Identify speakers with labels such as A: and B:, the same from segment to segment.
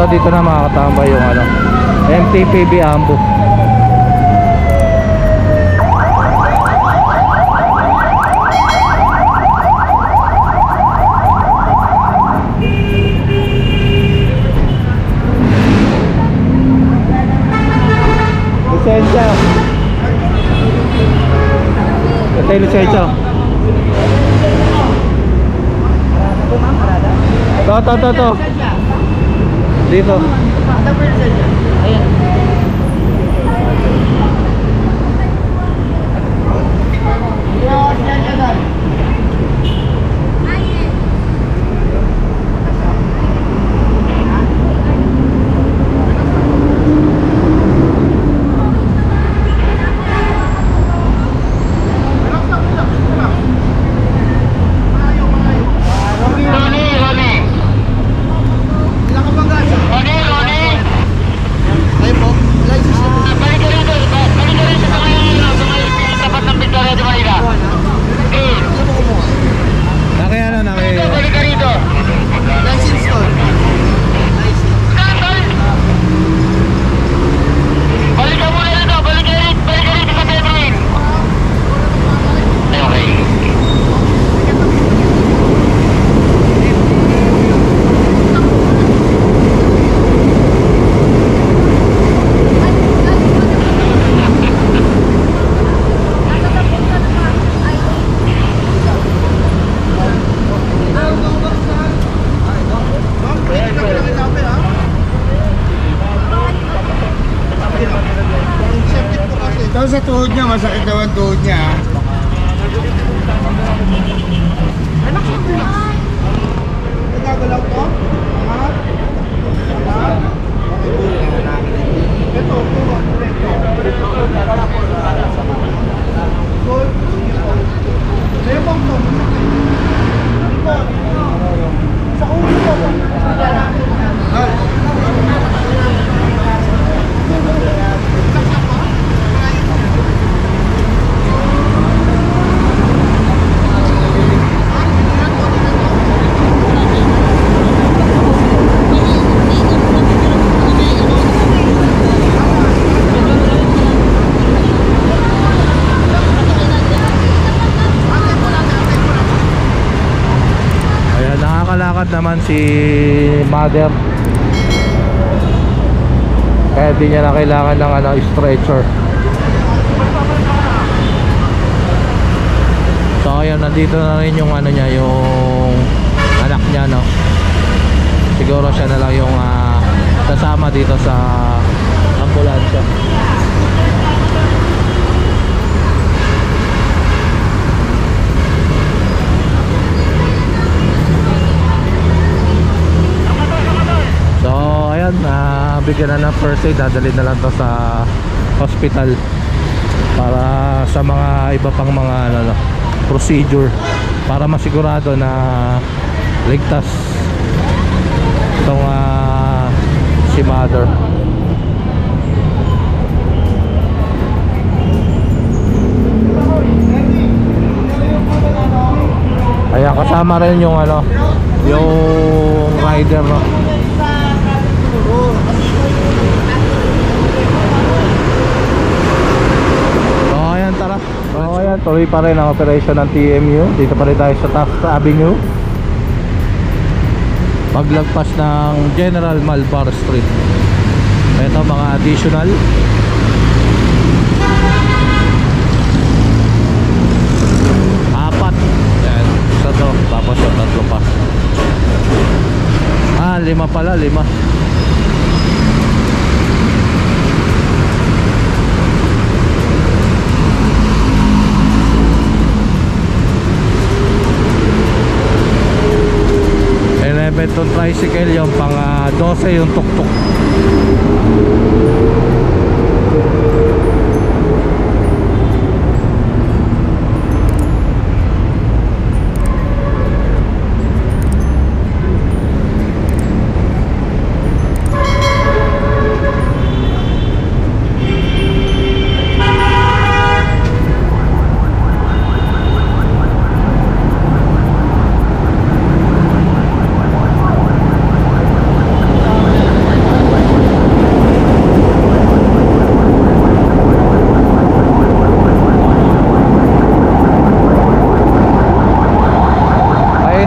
A: Ito dito na makakatambay yung ano, MTPB Ambo. Lisensya. Ito yung lisensya. To. Dito.
B: Ayan.
C: Sa tuhod niya, masakit daw ang tuhod niya. Nagagalaw ko? Ito, sa ulo ko.
A: Nakakalakad naman si mother, kaya di niya na kailangan ng ano, stretcher. So ayun, nandito na rin yung ano niya, yung anak niya, no? Siguro siya na lang yung kasama dito sa ambulansya. Bigyan na ng first aid, dadalhin na lang to sa hospital para sa mga iba pang mga ano, procedure, para masigurado na ligtas itong si mother. Ayan, kasama rin yung ano, yung rider, no? Tara. So ayan, tuloy pa rin ang operation ng TMU. Dito pa rin tayo sa Taft Avenue, paglagpas ng General Malvar Street. Ito mga additional. Apat. Ayan, isa to, tapos yung tatlo pa. 5 pala, 5. Itong tricycle, yung pang 12 yung tuk-tuk.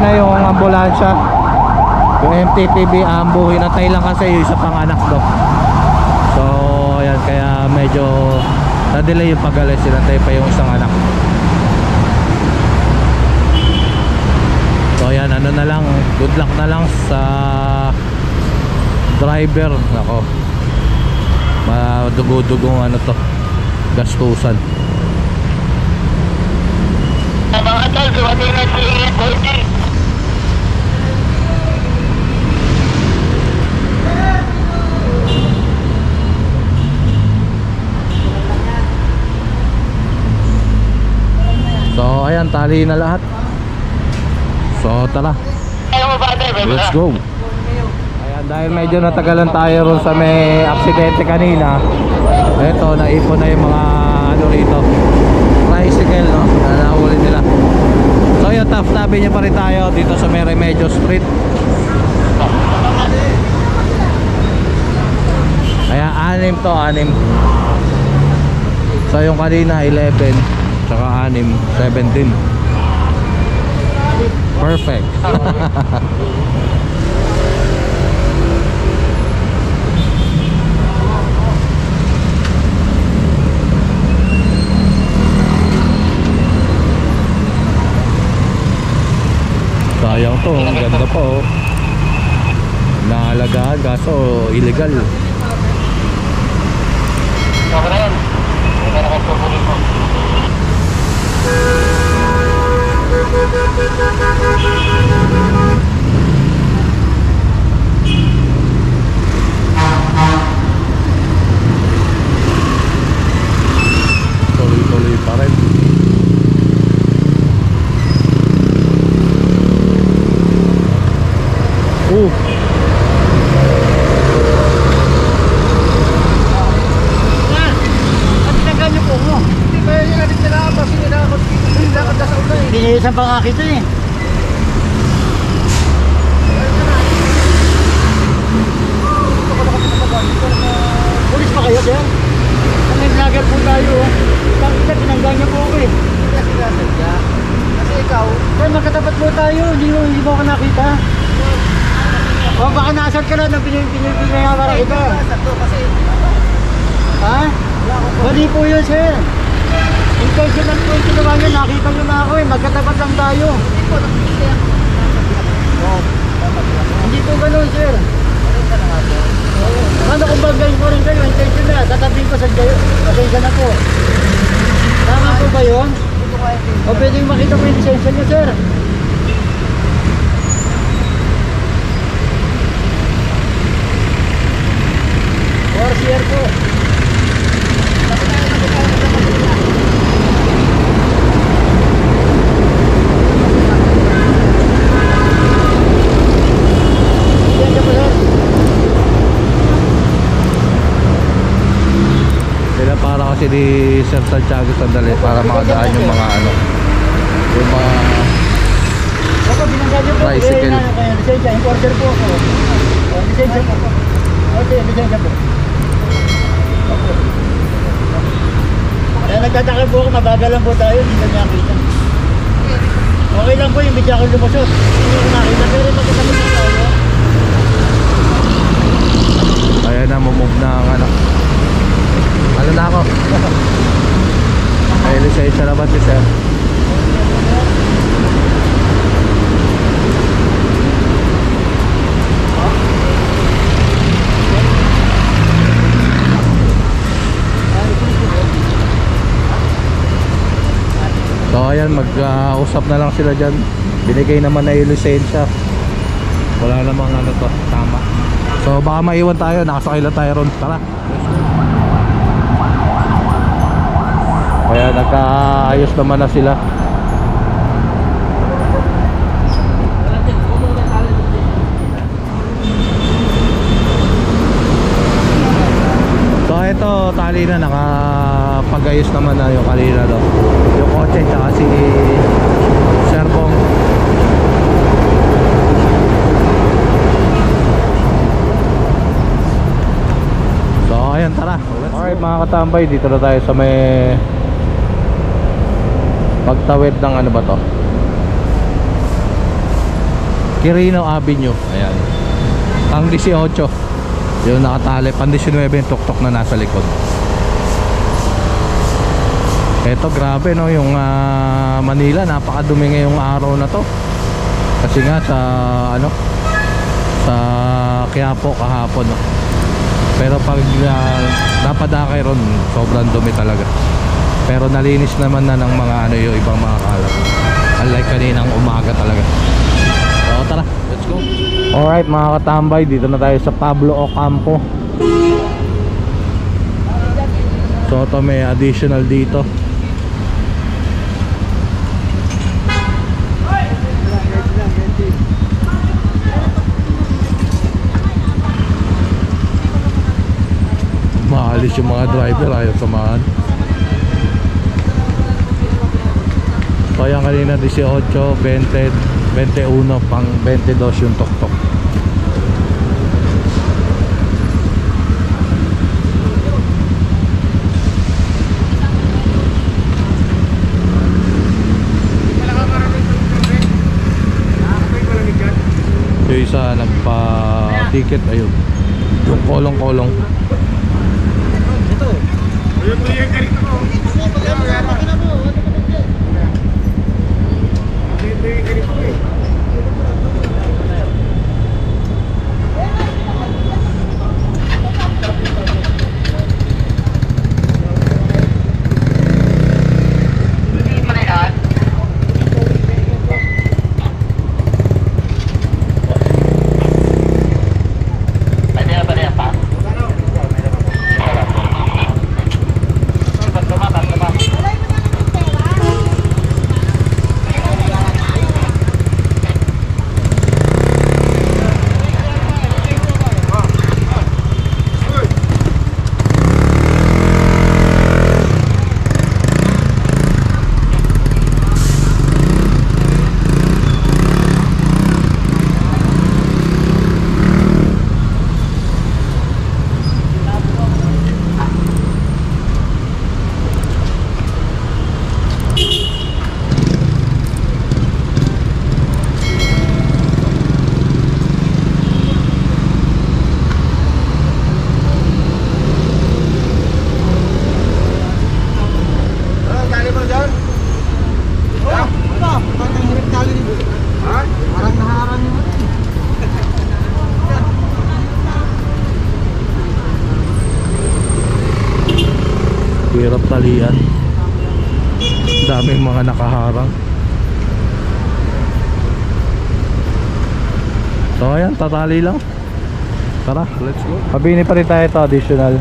A: na yung ambulansya. Yung MTPB ambo, hinatay lang kasi yung isa pang anak do. So ayan, kaya medyo na-delay yung pag-alis, hinatay pa yung isang anak. So ayan, ano na lang, good luck na lang sa driver. Nako, madugo-dugong ano to, gastusan.
C: Mga tol, dumating na si Boldy.
A: So ayan, tali na lahat. So tara, let's go. Ayan, dahil medyo natagalan tayo ron sa may aksidente kanina, eto, naipon na yung mga ano rito, tricycle, no, na nahuli nila. So yun, tough tabi niya pa rin tayo dito sa may Remedios Street. Kaya 6 to 6. So yung kanina 11, tsaka 6, 17. Perfect. Sayang to, ang ganda pa oh. Naalagaan kaso illegal.
C: Okay na yan. Hindi na nagpapulin mo.
A: Tuloy-tuloy pa rin.
B: Binihisan pa nga kita eh. Pulis pa kayo, sir? May vlogger po tayo. Bakit na pinanggang niyo po ako eh? Kasi nasadya. Kasi ikaw, sir, magkatapat po tayo. Hindi mo ako nakita. O baka nasad ka lang ng pinagawara kita. Ha? Mali po yun, sir. Intentional po yung ginawa niya. Nakita niyo na ako eh. Magkatapat lang tayo. Hindi po ganun, sir. Ano kung bagayin ko rin kayo? Intention na. Tatabihin ko sa kayo. Pasensya na po. Tama po ba yun? O pwedeng makita po yung lisensya niyo, sir. ORCR po.
A: Sila para kasi di Sir Santiago sandali para makadaan yung mga ano, yung mga
B: Ako, binanggan niyo po.
A: tricycle.
B: Lisensya, importer po ako. Lisensya po. Okay, lisensya po. Kaya nagtataka po ako, mabagal lang po tayo, hindi na niya kita. Okay lang po yung bigyan ko lumusot. Hindi ko nakita, pero magkasama na tayo.
A: ayan na, mumove na ang ano. Ano na ako? May lisensya na ba si Sir? So ayan, mag-usap na lang sila dyan. Binigay naman na yung lisensya. Wala namang ano to, tama. So baka maiwan tayo, nakasakay lang tayo ron. Tara. Kaya nagkaayos naman na sila. So ito, tali na, nakapag-ayos naman na yung kanina do. Yung kotse tsaka si Sir Bong. So ayan, tara. Alright mga katambay, dito na tayo sa may pagtawid ng ano ba to, Quirino Avenue. Ayan. Pang 18. Yung nakatali. Pang 19 yung tuktok na nasa likod. Eto grabe no, yung Manila, napakadumi ngayong araw na to. Kasi nga sa ano, sa Quiapo kahapon no. Pero pag napadakay ron, sobrang dumi talaga. Pero nalinis naman na ng mga ano, yung ibang mga kalat. Unlike kaninang umaga talaga. So tara, let's go. Alright mga katambay, dito na tayo sa Pablo Ocampo. So ito may additional dito. Maalis yung mga driver, ayaw samahan. So yan kanina 18, 20, 21, pang 22 yung tuktok. Yung isa nagpa-ticket, ayun. Yung kolong-kolong. Hirap talian. Daming mga nakaharang. So ayan, tatali lang. Tara, let's go. Mabini pa rin tayo ito, additional.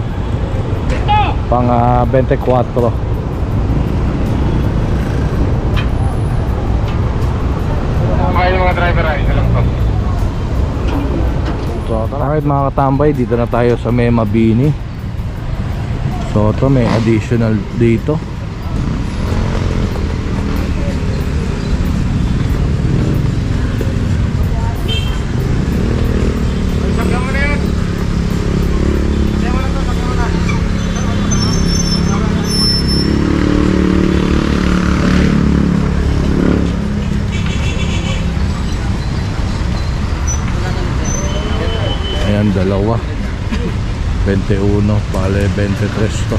A: Pang 24.
C: Kaya mga driver ay isa lang to.
A: So alright mga katambay, dito na tayo sa may Mabini. So ito may additional dito. Ayan, dalawa 21, bale 23 to.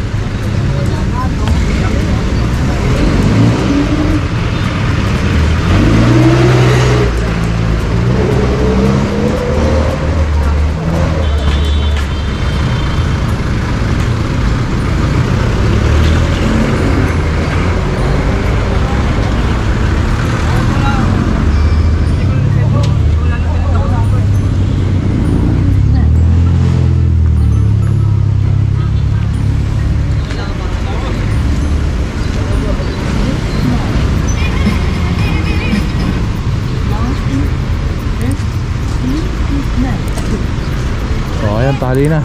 A: So ayan, tali na.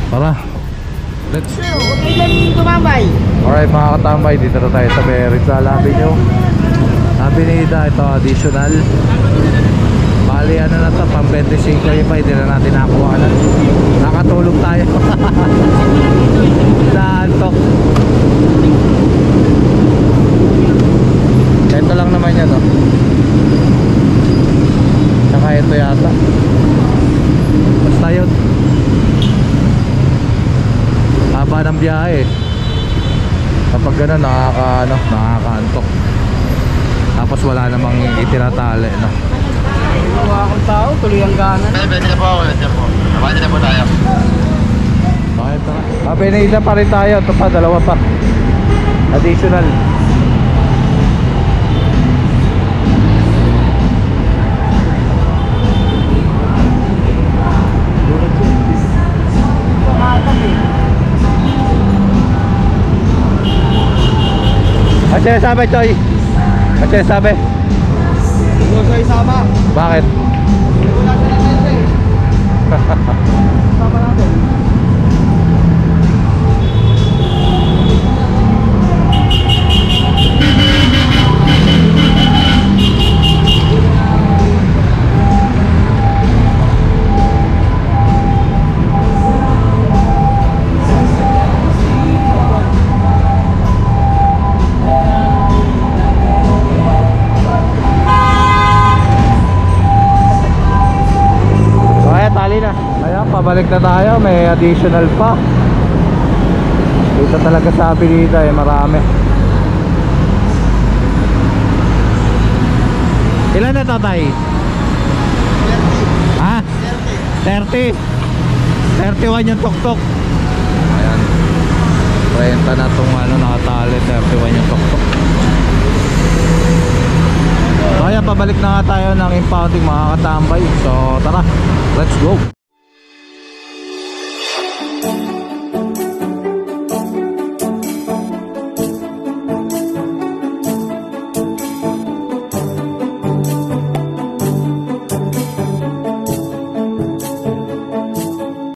A: Tara, let's go. Alright mga katambay, dito na tayo sa Rizal Avenue. Avenida, ito additional. Bali ano na to, pang 25 yung pa, hindi na natin nakuha na. Nakatulog tayo. Naantok. Ito lang naman yan, oh. Baka ito yata. Basta yun. Haba ng biyahe. Kapag gano'n nakakaantok. Tapos wala namang itinatali, no?
B: Ginawa akong tao, tuloy ang ganan.
C: Pwede na po ako. Pwede na po tayo.
A: Okay, tara. Pinailan pa rin tayo. Ito pa, dalawa pa. Additional. Ano sinasabi, Choy? Ano sinasabi?
B: Huwag kayo isama.
A: Bakit?
B: Wala ka na tente eh. Sama natin.
A: Pabalik na tayo, may additional pa. Dito talaga sa Avenida marami. Ilan na tatay? 30. Ha? 30. 31 yung tuktok. Ayan, 30 na itong nakatali. 31 yung tuktok. So ayan, pabalik na nga tayo ng impounding, makakatambay. So tara, let's go.